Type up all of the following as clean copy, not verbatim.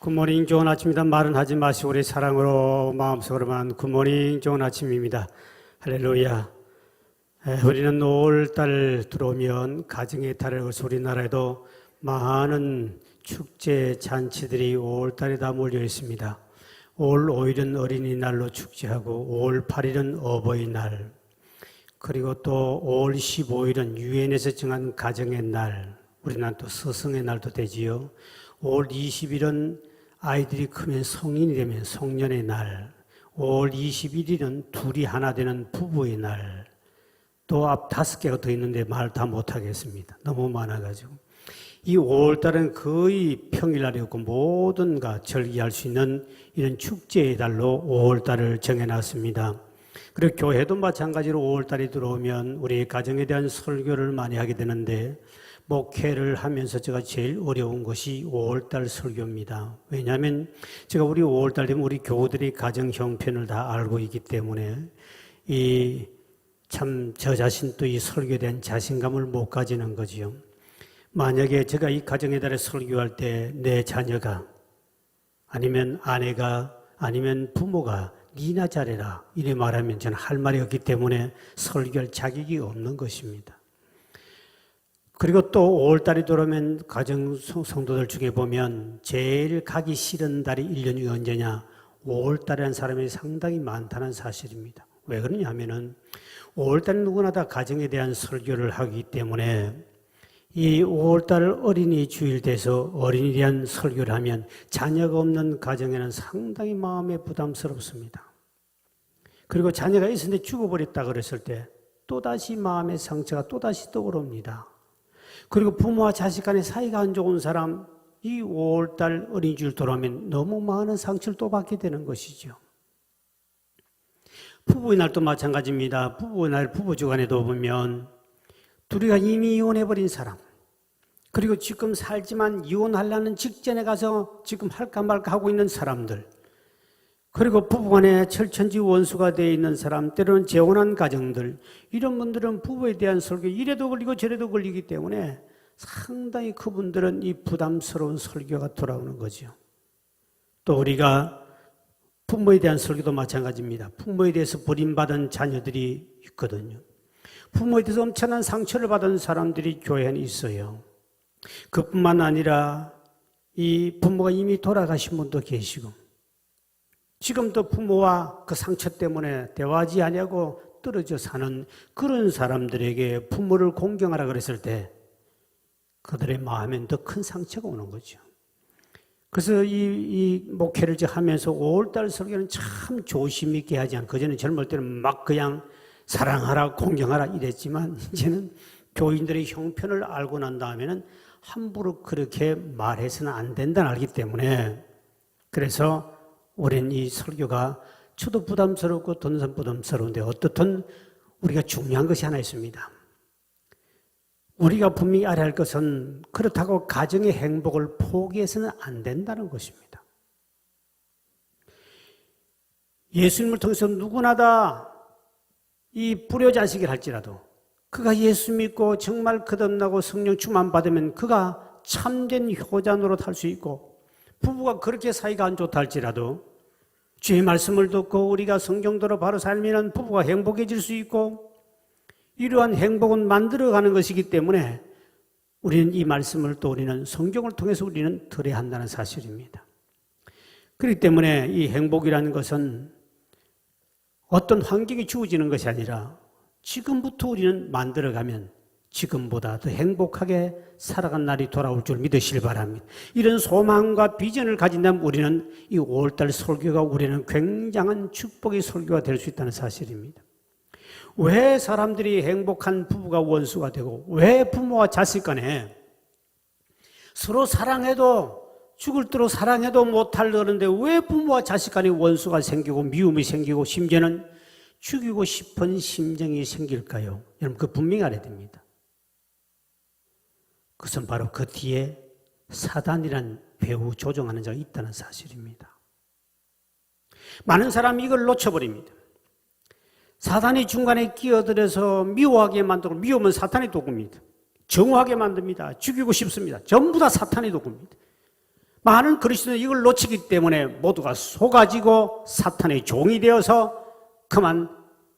굿모닝 좋은 아침입니다. 말은 하지 마시고 우리 사랑으로 마음속으로만 굿모닝 좋은 아침입니다. 할렐루야. 우리는 5월달 들어오면 가정의 달을 그래서 우리나라에도 많은 축제 잔치들이 5월달에 다 몰려 있습니다. 5월 5일은 어린이날로 축제하고 5월 8일은 어버이날, 그리고 또 5월 15일은 유엔에서 정한 가정의 날, 우리나라는 또 스승의 날도 되지요. 5월 20일은 아이들이 크면 성인이 되면 성년의 날, 5월 21일은 둘이 하나 되는 부부의 날, 또 앞 5개가 더 있는데 말 다 못하겠습니다. 너무 많아가지고. 이 5월달은 거의 평일날이었고 모든가 절기할 수 있는 이런 축제의 달로 5월달을 정해놨습니다. 그리고 교회도 마찬가지로 5월달이 들어오면 우리 가정에 대한 설교를 많이 하게 되는데, 목회를 하면서 제가 제일 어려운 것이 5월달 설교입니다. 왜냐하면 제가 우리 5월달 되면 우리 교우들이 가정 형편을 다 알고 있기 때문에 참 저 자신도 이 설교에 대한 자신감을 못 가지는 거지요. 만약에 제가 이 가정의 달에 설교할 때 내 자녀가 아니면 아내가 아니면 부모가 니나 잘해라 이래 말하면 저는 할 말이 없기 때문에 설교할 자격이 없는 것입니다. 그리고 또 5월달이 들어오면 가정 성도들 중에 보면 제일 가기 싫은 달이 1년 중에 언제냐? 5월달이라는 사람이 상당히 많다는 사실입니다. 왜 그러냐 하면은 5월달은 누구나 다 가정에 대한 설교를 하기 때문에 이 5월달 어린이 주일 돼서 어린이에 대한 설교를 하면 자녀가 없는 가정에는 상당히 마음에 부담스럽습니다. 그리고 자녀가 있었는데 죽어버렸다 그랬을 때 또다시 마음의 상처가 또다시 떠오릅니다. 그리고 부모와 자식 간의 사이가 안 좋은 사람, 이 5월달 어린이주일 돌아오면 너무 많은 상처를 또 받게 되는 것이죠. 부부의 날도 마찬가지입니다. 부부의 날, 부부주간에도 보면 둘이가 이미 이혼해버린 사람, 그리고 지금 살지만 이혼하려는 직전에 가서 지금 할까 말까 하고 있는 사람들, 그리고 부부간에 철천지 원수가 되어 있는 사람, 때로는 재혼한 가정들, 이런 분들은 부부에 대한 설교 이래도 걸리고 저래도 걸리기 때문에 상당히 그분들은 이 부담스러운 설교가 돌아오는 거죠. 또 우리가 부모에 대한 설교도 마찬가지입니다. 부모에 대해서 버림받은 자녀들이 있거든요. 부모에 대해서 엄청난 상처를 받은 사람들이 교회 안에 있어요. 그뿐만 아니라 이 부모가 이미 돌아가신 분도 계시고, 지금도 부모와 그 상처 때문에 대화하지 아니하고 떨어져 사는 그런 사람들에게 부모를 공경하라 그랬을 때 그들의 마음엔 더 큰 상처가 오는 거죠. 그래서 이 목회를 하면서 5월달 설교는 참 조심 있게 하지 않고, 그전에 젊을 때는 막 그냥 사랑하라 공경하라 이랬지만 이제는 교인들의 형편을 알고 난 다음에는 함부로 그렇게 말해서는 안 된다는 알기 때문에, 그래서 올해는 이 설교가 저도 부담스럽고 돈선 부담스러운데 어떻든 우리가 중요한 것이 하나 있습니다. 우리가 분명히 알아야 할 것은 그렇다고 가정의 행복을 포기해서는 안 된다는 것입니다. 예수님을 통해서 누구나 다 이 불효자식을 할지라도 그가 예수 믿고 정말 거듭나고 성령 충만 받으면 그가 참된 효자 노릇 할 수 있고, 부부가 그렇게 사이가 안 좋다 할지라도 주의 말씀을 듣고 우리가 성경대로 바로 살면 부부가 행복해질 수 있고, 이러한 행복은 만들어가는 것이기 때문에 우리는 이 말씀을 또 우리는 성경을 통해서 우리는 들어야 한다는 사실입니다. 그렇기 때문에 이 행복이라는 것은 어떤 환경이 주어지는 것이 아니라 지금부터 우리는 만들어가면 지금보다 더 행복하게 살아간 날이 돌아올 줄 믿으시길 바랍니다. 이런 소망과 비전을 가진다면 우리는 이 5월달 설교가 우리는 굉장한 축복의 설교가 될 수 있다는 사실입니다. 왜 사람들이 행복한 부부가 원수가 되고, 왜 부모와 자식 간에 서로 사랑해도 죽을 대로 사랑해도 못할 그런데 왜 부모와 자식 간에 원수가 생기고 미움이 생기고 심지어는 죽이고 싶은 심정이 생길까요? 여러분, 그 분명히 알아야 됩니다. 그것은 바로 그 뒤에 사단이란 배후 조종하는 자가 있다는 사실입니다. 많은 사람이 이걸 놓쳐버립니다. 사단이 중간에 끼어들어서 미워하게 만들고, 미우면 사탄의 도구입니다. 정오하게 만듭니다. 죽이고 싶습니다. 전부 다 사탄의 도구입니다. 많은 그리스도인은 이걸 놓치기 때문에 모두가 속아지고 사탄의 종이 되어서 그만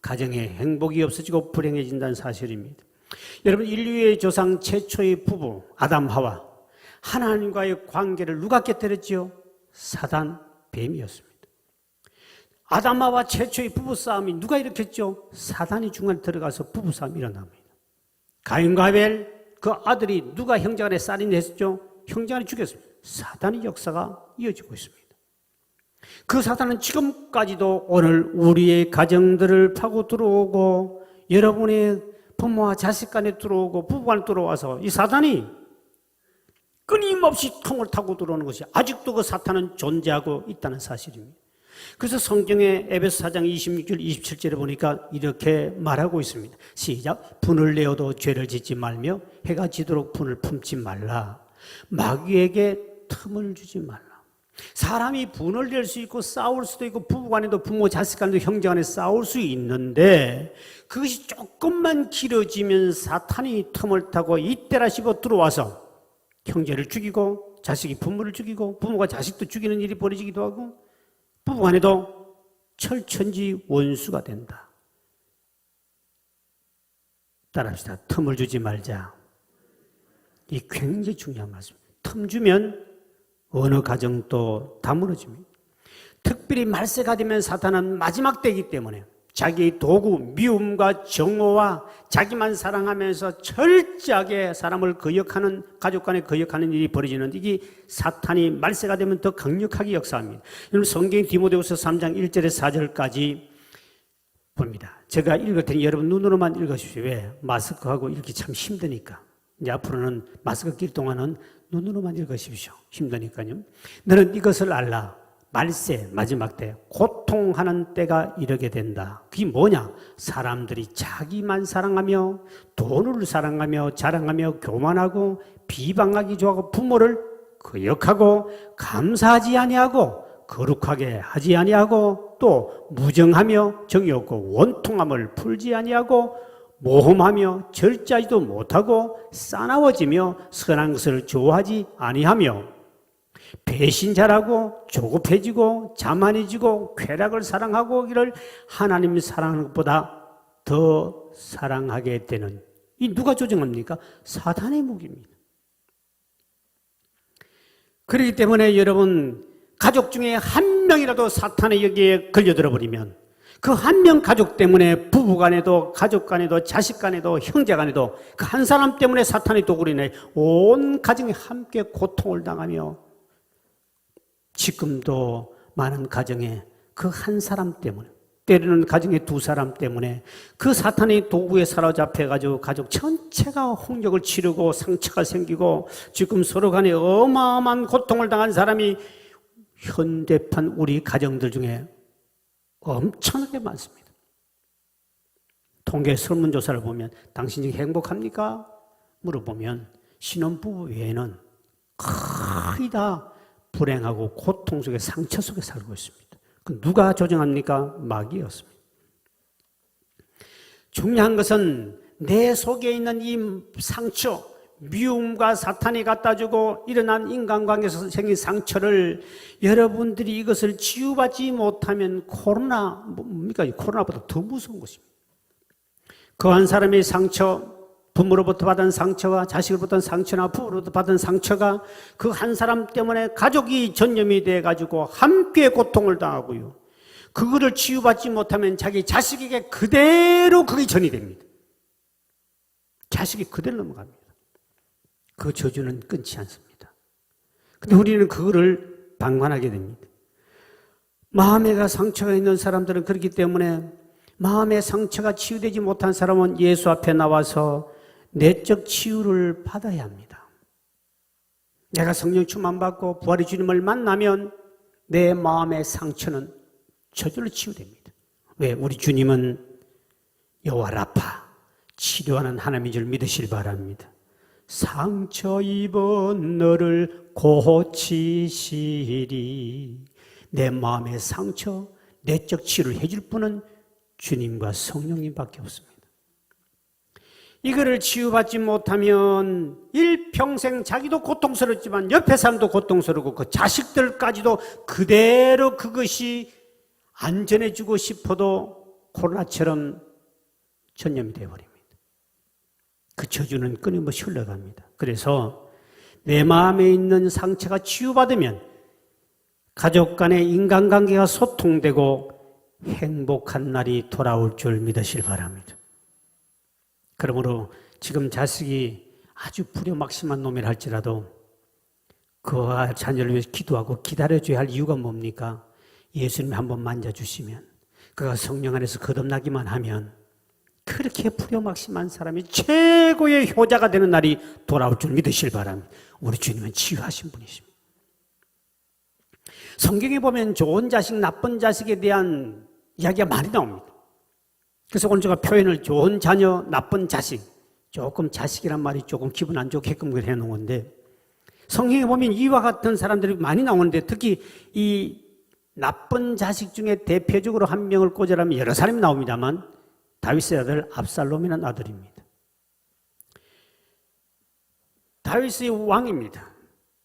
가정에 행복이 없어지고 불행해진다는 사실입니다. 여러분, 인류의 조상 최초의 부부 아담 하와, 하나님과의 관계를 누가 깨뜨렸지요? 사단, 뱀이었습니다. 아담 하와 최초의 부부싸움이 누가 일으켰죠? 사단이 중간에 들어가서 부부싸움이 일어납니다. 가인과 아벨, 그 아들이 누가 형제간에 살인했죠? 형제간에 죽였습니다. 사단의 역사가 이어지고 있습니다. 그 사단은 지금까지도 오늘 우리의 가정들을 파고 들어오고 여러분의 부모와 자식 간에 들어오고 부부 간에 들어와서 이 사단이 끊임없이 통을 타고 들어오는 것이 아직도 그 사탄은 존재하고 있다는 사실입니다. 그래서 성경의 에베소 4장 26절 27절에 보니까 이렇게 말하고 있습니다. 시작. 분을 내어도 죄를 짓지 말며 해가 지도록 분을 품지 말라. 마귀에게 틈을 주지 말라. 사람이 분을 낼 수 있고 싸울 수도 있고 부부간에도 부모 자식간에도 형제간에 싸울 수 있는데 그것이 조금만 길어지면 사탄이 틈을 타고 이때라 씹어 들어와서 형제를 죽이고 자식이 부모를 죽이고 부모가 자식도 죽이는 일이 벌어지기도 하고 부부간에도 철천지 원수가 된다. 따라합시다. 틈을 주지 말자. 이 굉장히 중요한 말씀입니다. 틈 주면 어느 가정도 다 무너집니다. 특별히 말세가 되면 사탄은 마지막 때이기 때문에 자기의 도구, 미움과 정오와 자기만 사랑하면서 철저하게 사람을 거역하는, 가족 간에 거역하는 일이 벌어지는 이게 사탄이 말세가 되면 더 강력하게 역사합니다. 여러분 성경 디모데후서 3장 1절에서 4절까지 봅니다. 제가 읽을 테니 여러분 눈으로만 읽으십시오. 왜? 마스크하고 읽기 참 힘드니까. 이제 앞으로는 마스크 낄 동안은 눈으로만 읽으십시오. 힘드니까요. 너는 이것을 알라. 말세, 마지막 때 고통하는 때가 이르게 된다. 그게 뭐냐? 사람들이 자기만 사랑하며 돈을 사랑하며 자랑하며 교만하고 비방하기 좋아하고 부모를 거역하고 감사하지 아니하고 거룩하게 하지 아니하고 또 무정하며 정이 없고 원통함을 풀지 아니하고 모험하며 절제하지도 못하고 싸나워지며 선한 것을 좋아하지 아니하며 배신자라고 조급해지고 자만해지고 쾌락을 사랑하고 이를 하나님이 사랑하는 것보다 더 사랑하게 되는 이 누가 조정합니까? 사탄의 무기입니다. 그렇기 때문에 여러분 가족 중에 한 명이라도 사탄의 여기에 걸려들어 버리면 그 한 명 가족 때문에 부부 간에도 가족 간에도 자식 간에도 형제 간에도 그 한 사람 때문에 사탄의 도구로 인해 온 가정이 함께 고통을 당하며 지금도 많은 가정에 그 한 사람 때문에 때로는 가정의 두 사람 때문에 그 사탄의 도구에 사로잡혀가지고 가족 전체가 홍역을 치르고 상처가 생기고 지금 서로 간에 어마어마한 고통을 당한 사람이 현대판 우리 가정들 중에 엄청나게 많습니다. 통계 설문조사를 보면 당신이 행복합니까? 물어보면 신혼부부 외에는 거의 다 불행하고 고통 속에 상처 속에 살고 있습니다. 누가 조정합니까? 마귀였습니다. 중요한 것은 내 속에 있는 이 상처, 미움과 사탄이 갖다주고 일어난 인간관계에서 생긴 상처를 여러분들이 이것을 치유받지 못하면 뭡니까? 코로나보다 더 무서운 것입니다. 그 한 사람의 상처, 부모로부터 받은 상처와 자식으로부터 상처나 부모로부터 받은 상처가 그 한 사람 때문에 가족이 전염이 돼가지고 함께 고통을 당하고요. 그거를 치유받지 못하면 자기 자식에게 그대로 그게 전이 됩니다. 자식이 그대로 넘어갑니다. 그 저주는 끊지 않습니다. 근데 우리는 그거를 방관하게 됩니다. 마음에 상처가 있는 사람들은 그렇기 때문에 마음의 상처가 치유되지 못한 사람은 예수 앞에 나와서 내적 치유를 받아야 합니다. 내가 성령 충만받고 부활의 주님을 만나면 내 마음의 상처는 저절로 치유됩니다. 왜? 우리 주님은 여호와 라파, 치료하는 하나님인 줄 믿으시길 바랍니다. 상처 입은 너를 고치시리. 내 마음의 상처, 내적 치유를 해줄 분은 주님과 성령님밖에 없습니다. 이거를 치유받지 못하면 일평생 자기도 고통스럽지만 옆에 사람도 고통스럽고 그 자식들까지도 그대로 그것이 안전해지고 싶어도 코로나처럼 전염이 되어버립니다. 그 저주는 끊임없이 흘러갑니다. 그래서 내 마음에 있는 상처가 치유받으면 가족 간의 인간관계가 소통되고 행복한 날이 돌아올 줄 믿으실 바랍니다. 그러므로 지금 자식이 아주 불효막심한 놈이라 할지라도 그와 자녀를 위해서 기도하고 기다려줘야 할 이유가 뭡니까? 예수님이 한번 만져주시면 그가 성령 안에서 거듭나기만 하면 그렇게 불효막심한 사람이 최고의 효자가 되는 날이 돌아올 줄 믿으실 바랍니다. 우리 주님은 치유하신 분이십니다. 성경에 보면 좋은 자식, 나쁜 자식에 대한 이야기가 많이 나옵니다. 그래서 오늘 제가 표현을 좋은 자녀, 나쁜 자식, 조금 자식이란 말이 조금 기분 안 좋게끔 해놓은 건데 성경에 보면 이와 같은 사람들이 많이 나오는데 특히 이 나쁜 자식 중에 대표적으로 한 명을 꽂으라면 여러 사람이 나옵니다만 다윗의 아들 압살롬이라는 아들입니다. 다윗의 왕입니다.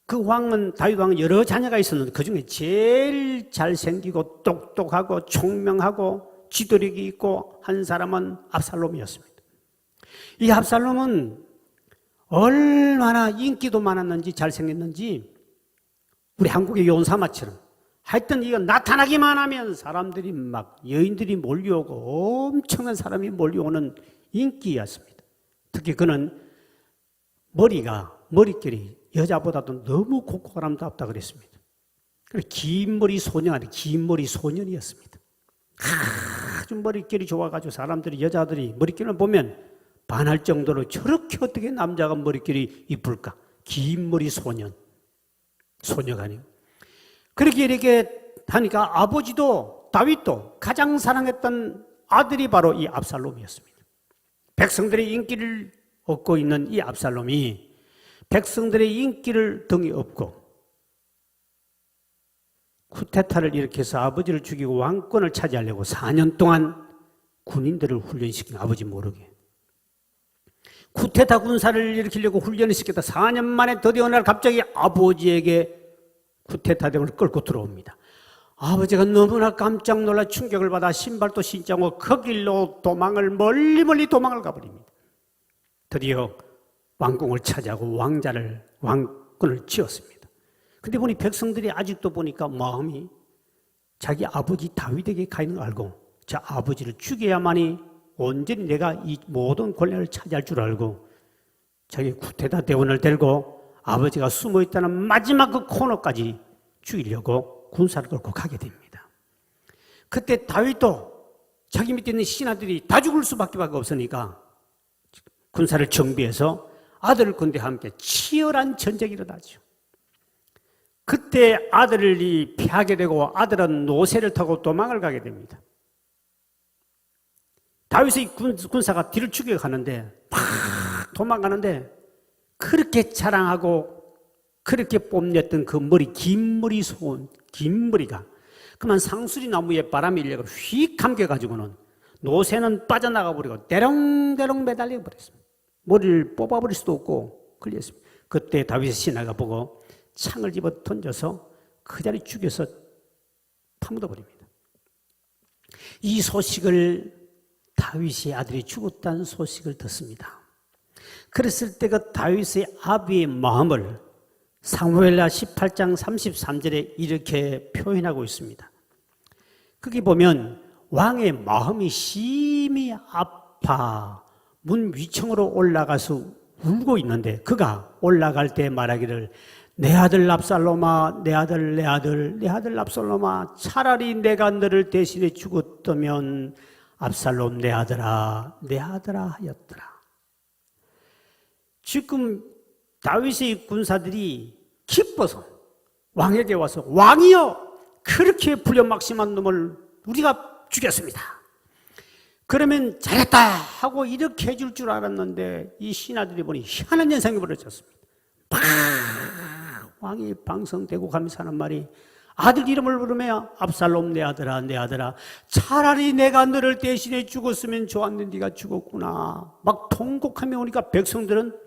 그 왕은 다윗 왕은 여러 자녀가 있었는데 그중에 제일 잘생기고 똑똑하고 총명하고 지도력이 있고 한 사람은 압살롬이었습니다. 이 압살롬은 얼마나 인기도 많았는지 잘생겼는지 우리 한국의 요원사마처럼 하여튼 이거 나타나기만 하면 사람들이 막 여인들이 몰려오고 엄청난 사람이 몰려오는 인기였습니다. 특히 그는 머릿결이 여자보다도 너무 곱고 아름답다 그랬습니다. 긴 머리 소년 아니 긴 머리 소년이었습니다. 아주 머릿결이 좋아가지고 사람들이 여자들이 머릿결을 보면 반할 정도로 저렇게 어떻게 남자가 머릿결이 이쁠까? 긴 머리 소녀가 아니고 그렇게 이렇게 하니까 아버지도 다윗도 가장 사랑했던 아들이 바로 이 압살롬이었습니다. 백성들의 인기를 얻고 있는 이 압살롬이 백성들의 인기를 등에 업고 쿠데타를 일으켜서 아버지를 죽이고 왕권을 차지하려고 4년 동안 군인들을 훈련시킨 아버지 모르게 쿠데타 군사를 일으키려고 훈련을 시켰다. 4년 만에 드디어 어느 날 갑자기 아버지에게 쿠데타 대원을 끌고 들어옵니다. 아버지가 너무나 깜짝 놀라 충격을 받아 신발도 신지 않고 그 길로 멀리 도망을 가버립니다. 드디어 왕궁을 차지하고 왕권을 쥐었습니다. 근데 보니 백성들이 아직도 보니까 마음이 자기 아버지 다윗에게 가 있는 걸 알고 저 아버지를 죽여야만이 온전히 내가 이 모든 권력을 차지할 줄 알고 자기 쿠데타 대원을 데리고 아버지가 숨어있다는 마지막 그 코너까지 죽이려고 군사를 끌고 가게 됩니다. 그때 다윗도 자기 밑에 있는 신하들이 다 죽을 수밖에 없으니까 군사를 정비해서 아들을 군대와 함께 치열한 전쟁이 일어나죠. 그때 아들이 피하게 되고 아들은 노새를 타고 도망을 가게 됩니다. 다윗의 군사가 뒤를 죽여가는데 막 도망가는데 그렇게 자랑하고 그렇게 뽐냈던 그 긴 머리가 그만 상수리 나무에 바람이 일려가 휙 감겨가지고는 노새는 빠져나가 버리고 대롱대롱 매달려 버렸습니다. 머리를 뽑아버릴 수도 없고 걸렸습니다. 그때 다윗의 신하가 보고 창을 집어 던져서 그 자리 죽여서 파묻어 버립니다. 이 소식을 다윗의 아들이 죽었다는 소식을 듣습니다. 그랬을 때 그 다윗의 아비의 마음을 사무엘하 18장 33절에 이렇게 표현하고 있습니다. 거기 보면 왕의 마음이 심히 아파 문 위층으로 올라가서 울고 있는데 그가 올라갈 때 말하기를 내 아들 압살롬아 내 아들 압살롬아 차라리 내가 너를 대신해 죽었다면 압살롬 내 아들아 하였더라. 지금 다윗의 군사들이 기뻐서 왕에게 와서 왕이여 그렇게 불효막심한 놈을 우리가 죽였습니다. 그러면 잘했다 하고 이렇게 해줄 줄 알았는데 이 신하들이 보니 희한한 현상이 벌어졌습니다. 왕이 방성되고 가면서 하는 말이 아들 이름을 부르며 압살롬 내 아들아 내 아들아 차라리 내가 너를 대신해 죽었으면 좋았는데 네가 죽었구나. 막 통곡하며 오니까 백성들은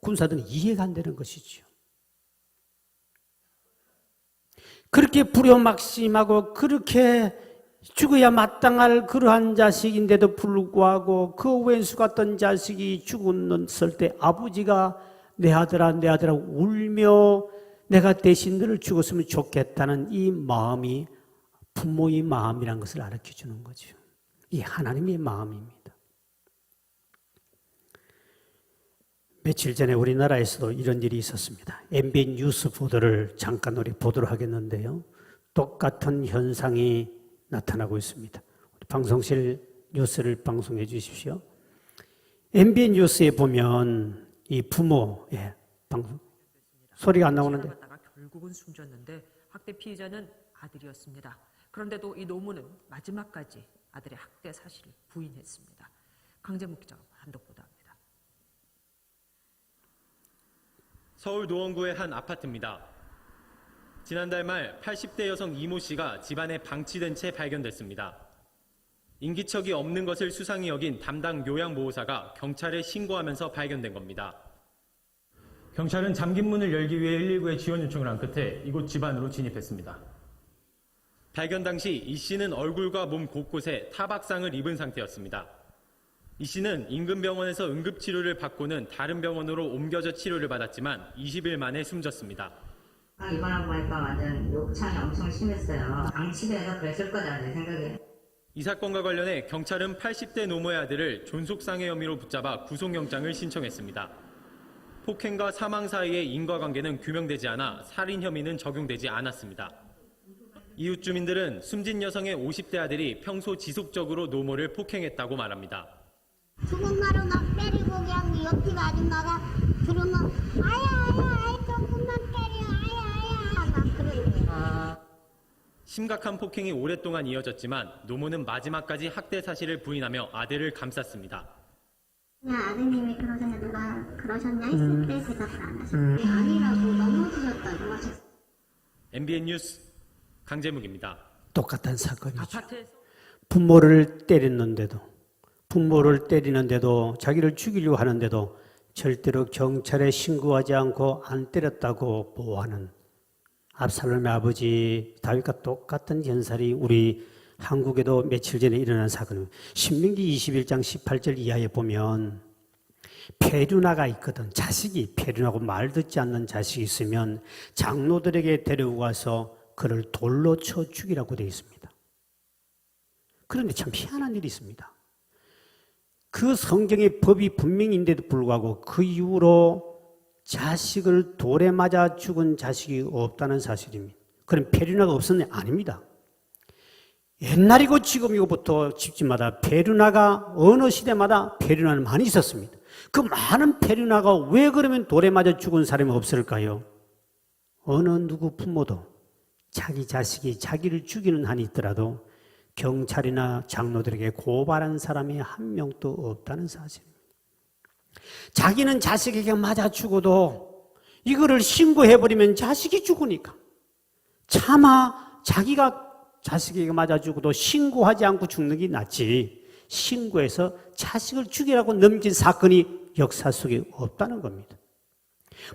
군사들은 이해가 안 되는 것이지요. 그렇게 불효막심하고 그렇게 죽어야 마땅할 그러한 자식인데도 불구하고 그 왼수 같던 자식이 죽었을 때 아버지가 내 아들아 내 아들아 울며 내가 대신 너를 죽었으면 좋겠다는 이 마음이 부모의 마음이라는 것을 가르쳐주는 거죠. 이 하나님의 마음입니다. 며칠 전에 우리나라에서도 이런 일이 있었습니다. MBN 뉴스 보도를 잠깐 우리 보도록 하겠는데요. 똑같은 현상이 나타나고 있습니다. 방송실 뉴스를 방송해 주십시오. MBN 뉴스에 보면 이 부모, 방송 소리가 안 나오는데. 결국은 숨졌는데 학대 피해자는 아들이었습니다. 그런데도 이 노무는 마지막까지 아들의 학대 사실을 부인했습니다. 강재묵 기자가 단독 보도합니다. 서울 노원구의 한 아파트입니다. 지난달 말 80대 여성 이모 씨가 집안에 방치된 채 발견됐습니다. 인기척이 없는 것을 수상히 여긴 담당 요양보호사가 경찰에 신고하면서 발견된 겁니다. 경찰은 잠긴 문을 열기 위해 119에 지원 요청을 한 끝에 이곳 집안으로 진입했습니다. 발견 당시 이 씨는 얼굴과 몸 곳곳에 타박상을 입은 상태였습니다. 이 씨는 인근 병원에서 응급치료를 받고는 다른 병원으로 옮겨져 치료를 받았지만 20일 만에 숨졌습니다. 입원하고 보니까 완전 욕창이 엄청 심했어요. 방치돼서 그랬을 거다 내 생각에. 이 사건과 관련해 경찰은 80대 노모의 아들을 존속상해 혐의로 붙잡아 구속영장을 신청했습니다. 폭행과 사망 사이의 인과관계는 규명되지 않아 살인 혐의는 적용되지 않았습니다. 이웃 주민들은 숨진 여성의 50대 아들이 평소 지속적으로 노모를 폭행했다고 말합니다. 죽은 날은 막 때리고 그냥 옆집 아줌마가 그러면 아야 조금만 때려 아야 막 그러는 거예요. 심각한 폭행이 오랫동안 이어졌지만 노모는 마지막까지 학대 사실을 부인하며 아들을 감쌌습니다. 그냥 아드님이 그러셨냐 누가 그러셨냐 했을 때 대답을 안 하셨어요. 아니라고 넘어지셨다고 하셨어요. MBN 뉴스 강재묵입니다. 똑같은 사건이죠. 아파트에서 부모를 때리는데도 자기를 죽이려고 하는데도 절대로 경찰에 신고하지 않고 안 때렸다고 보호하는 압살롬의 아버지 다윗과 똑같은 현상이 우리 한국에도 며칠 전에 일어난 사건입니다. 신명기 21장 18절 이하에 보면 페류나가 있거든. 자식이 페류나고 말 듣지 않는 자식이 있으면 장로들에게 데리고 가서 그를 돌로 쳐 죽이라고 되어 있습니다. 그런데 참 희한한 일이 있습니다. 그 성경의 법이 분명인데도 불구하고 그 이후로 자식을 돌에 맞아 죽은 자식이 없다는 사실입니다. 그럼 페류나가 없었냐? 아닙니다. 옛날이고 지금이고부터 집집마다 페류나가 어느 시대마다 페류나는 많이 있었습니다. 그 많은 페류나가 왜 그러면 돌에 맞아 죽은 사람이 없을까요? 어느 누구 부모도 자기 자식이 자기를 죽이는 한이 있더라도 경찰이나 장로들에게 고발한 사람이 한 명도 없다는 사실입니다. 자기는 자식에게 맞아 죽어도 이거를 신고해버리면 자식이 죽으니까 차마 자기가 자식에게 맞아 죽어도 신고하지 않고 죽는 게 낫지 신고해서 자식을 죽이라고 넘긴 사건이 역사 속에 없다는 겁니다.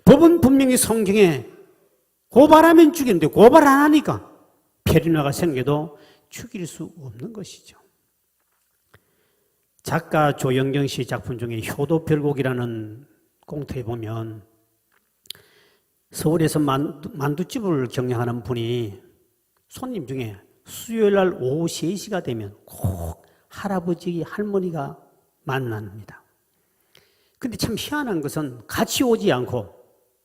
법은 분명히 성경에 고발하면 죽이는데 고발 안 하니까 페류나가 생겨도 죽일 수 없는 것이죠. 작가 조영경 씨 작품 중에 효도별곡이라는 꽁트에 보면 서울에서 만두집을 경영하는 분이 손님 중에 수요일날 오후 3시가 되면 꼭 할아버지, 할머니가 만납니다. 근데 참 희한한 것은 같이 오지 않고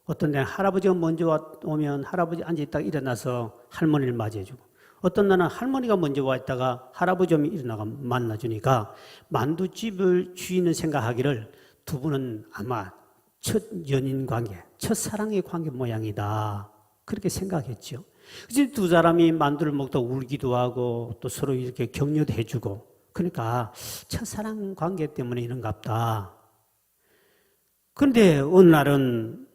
어떤 날은 할아버지가 먼저 오면 할아버지 앉아있다가 일어나서 할머니를 맞이해주고 어떤 날은 할머니가 먼저 와 있다가 할아버지 오면 일어나가 만나주니까 만두집을 주인은 생각하기를 두 분은 아마 첫 연인 관계, 첫사랑의 관계 모양이다. 그렇게 생각했죠. 그래서 두 사람이 만두를 먹다 울기도 하고 또 서로 이렇게 격려도 해주고 그러니까 첫사랑 관계 때문에 이런갑다. 그런데 어느 날은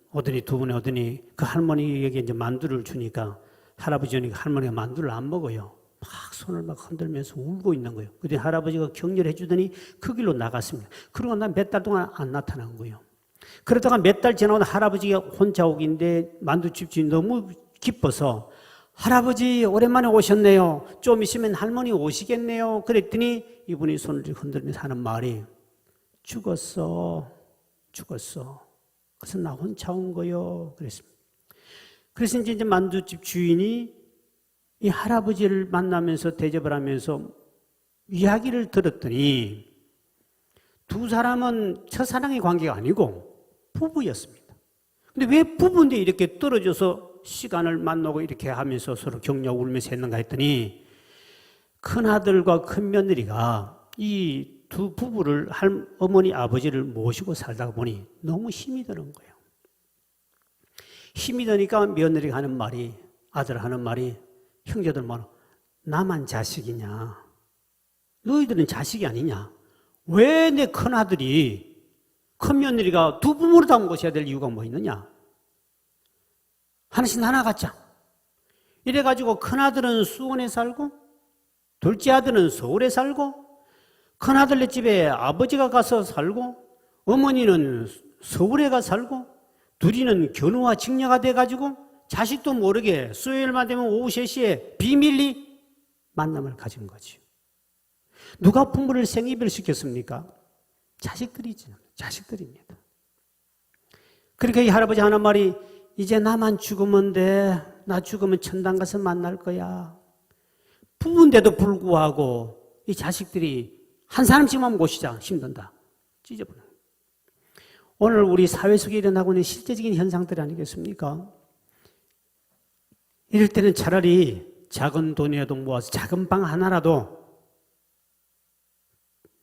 두 분이 오더니 그 할머니에게 이제 만두를 주니까 할아버지는 할머니가 만두를 안 먹어요. 막 손을 막 흔들면서 울고 있는 거예요. 그때 할아버지가 격려해 주더니 그 길로 나갔습니다. 그러고 난 몇 달 동안 안 나타난 거예요. 그러다가 몇 달 지나고 할아버지가 혼자 오긴데 만두집 주인이 너무 기뻐서 할아버지 오랜만에 오셨네요. 좀 있으면 할머니 오시겠네요. 그랬더니 이분이 손을 흔들면서 하는 말이 죽었어. 그래서 나 혼자 온 거요. 그랬습니다. 그래서 이제 만두집 주인이 이 할아버지를 만나면서 대접을 하면서 이야기를 들었더니 두 사람은 첫사랑의 관계가 아니고 부부였습니다. 근데 왜 부부인데 이렇게 떨어져서 시간을 만나고 이렇게 하면서 서로 격려하고 울면서 했는가 했더니 큰아들과 큰며느리가 이 두 부부를 어머니 아버지를 모시고 살다가 보니 너무 힘이 드는 거예요. 힘이 드니까 며느리가 하는 말이, 아들 하는 말이, 형제들 말은 나만 자식이냐? 너희들은 자식이 아니냐? 왜 내 큰아들이, 큰며느리가 두 부모로 다 모셔야 될 이유가 뭐 있느냐? 하나씩 나눠갖자. 이래가지고 큰아들은 수원에 살고 둘째 아들은 서울에 살고 큰아들네 집에 아버지가 가서 살고 어머니는 서울에 가 살고 둘이는 견우와 직녀가 돼가지고 자식도 모르게 수요일만 되면 오후 3시에 비밀리 만남을 가진 거지. 누가 부모를 생이별 시켰습니까? 자식들입니다. 그러니까 이 할아버지 하는 말이 이제 나만 죽으면 돼. 나 죽으면 천당 가서 만날 거야. 부부인데도 불구하고 이 자식들이 한 사람씩만 모시자. 힘든다. 찢어버려. 오늘 우리 사회 속에 일어나고 있는 실제적인 현상들 아니겠습니까? 이럴 때는 차라리 작은 돈이라도 모아서 작은 방 하나라도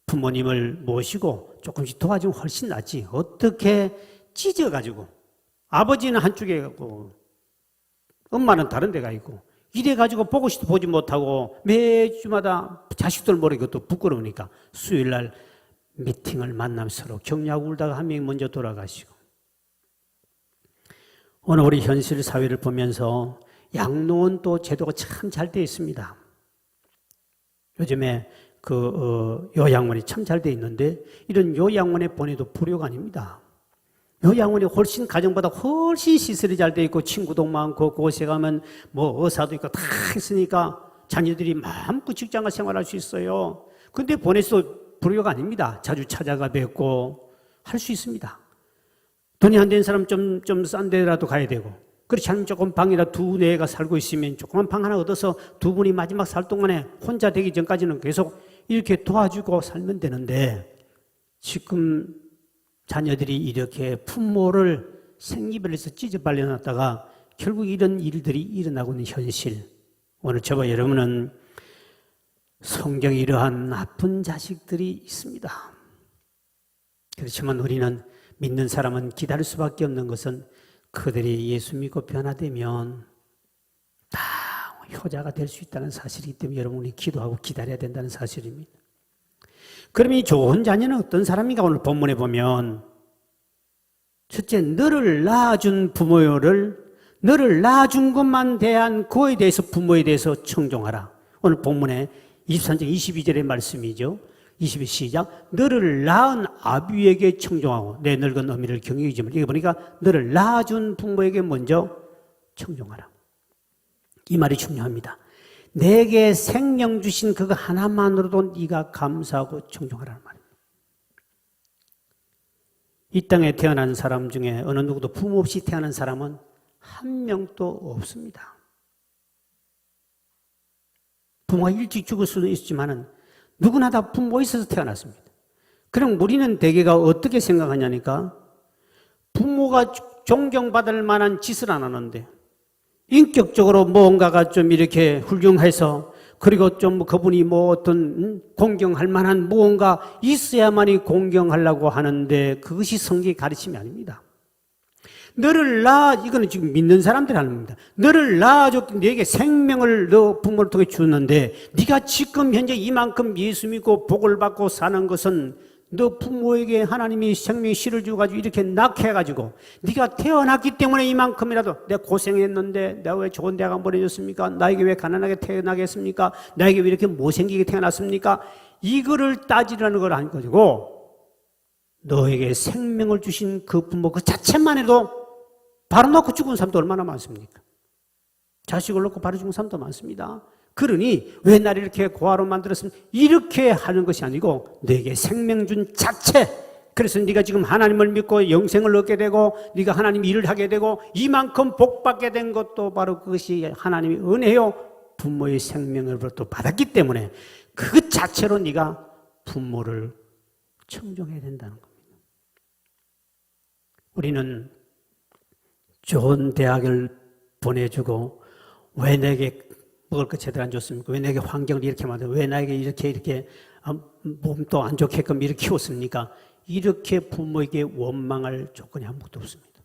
부모님을 모시고 조금씩 도와주면 훨씬 낫지. 어떻게 찢어가지고 아버지는 한쪽에 있고 엄마는 다른 데가 있고 이래가지고 보고 싶도 보지 못하고 매주마다 자식들 모르게 또 부끄러우니까 수요일날 미팅을 만나면서 서로 격려하고 울다가 한 명이 먼저 돌아가시고 오늘 우리 현실 사회를 보면서 양로원 또 제도가 참 잘 되어 있습니다. 요즘에 요양원이 참 잘 되어 있는데 이런 요양원에 보내도 불효가 아닙니다. 요양원이 훨씬 가정보다 훨씬 시설이 잘 되어 있고 친구도 많고 그곳에 가면 뭐 의사도 있고 다 있으니까 자녀들이 마음껏 직장을 생활할 수 있어요. 근데 보내서 불효가 아닙니다. 자주 찾아가 뵙고 할 수 있습니다. 돈이 안 되는 사람 좀 싼 데라도 가야 되고 그렇지 않으면 조금 방이라 두 애가 살고 있으면 조그만 방 하나 얻어서 두 분이 마지막 살 동안에 혼자 되기 전까지는 계속 이렇게 도와주고 살면 되는데 지금 자녀들이 이렇게 부모를 생이별에서 찢어 발려놨다가 결국 이런 일들이 일어나고 있는 현실. 오늘 저와 여러분은 성경에 이러한 나쁜 자식들이 있습니다. 그렇지만 우리는 믿는 사람은 기다릴 수밖에 없는 것은 그들이 예수 믿고 변화되면 다 효자가 될 수 있다는 사실이기 때문에 여러분이 기도하고 기다려야 된다는 사실입니다. 그러면 이 좋은 자녀는 어떤 사람인가 오늘 본문에 보면 첫째, 너를 낳아준 부모를 너를 낳아준 것만 대한 그에 대해서 부모에 대해서 청종하라. 오늘 본문에 23장 22절의 말씀이죠. 22 시작. 너를 낳은 아비에게 청종하고 내 늙은 어미를 경외히 여기지 말라. 이게 보니까 너를 낳아준 부모에게 먼저 청종하라. 이 말이 중요합니다. 내게 생명 주신 그거 하나만으로도 네가 감사하고 청종하라는 말입니다. 이 땅에 태어난 사람 중에 어느 누구도 부모 없이 태어난 사람은 한 명도 없습니다. 부모가 일찍 죽을 수는 있지만은 누구나 다 부모 있어서 태어났습니다. 그럼 우리는 대개가 어떻게 생각하냐니까 부모가 존경받을 만한 짓을 안 하는데 인격적으로 뭔가가 좀 이렇게 훌륭해서 그리고 좀 그분이 뭐 어떤 공경할 만한 무언가 있어야만이 공경하려고 하는데 그것이 성경의 가르침이 아닙니다. 너를 이거는 지금 믿는 사람들이 하는 겁니다. 너를 낳아줬기 너에게 생명을 너 부모를 통해 주는데 네가 지금 현재 이만큼 예수 믿고 복을 받고 사는 것은 너 부모에게 하나님이 생명의 씨를 주어가지고 이렇게 낳게 해가지고 네가 태어났기 때문에 이만큼이라도 내가 고생했는데 내가 왜 좋은 대학 안 보내줬습니까? 나에게 왜 가난하게 태어나게 했습니까? 나에게 왜 이렇게 못생기게 태어났습니까? 이거를 따지라는 걸 아니고 너에게 생명을 주신 그 부모 그 자체만 해도 바로 놓고 죽은 사람도 얼마나 많습니까? 자식을 놓고 바로 죽은 사람도 많습니다. 그러니 왜 나를 이렇게 고아로 만들었으면 이렇게 하는 것이 아니고 너에게 생명 준 자체, 그래서 네가 지금 하나님을 믿고 영생을 얻게 되고 네가 하나님 일을 하게 되고 이만큼 복받게 된 것도 바로 그것이 하나님의 은혜요 부모의 생명을 또 받았기 때문에 그 자체로 네가 부모를 청종해야 된다는 겁니다. 우리는 좋은 대학을 보내주고 왜 내게 먹을 거 제대로 안 줬습니까? 왜 내게 환경을 이렇게 만들어? 왜 나에게 이렇게 몸도 안 좋게끔 이렇게 키웠습니까? 이렇게 부모에게 원망할 조건이 아무것도 없습니다.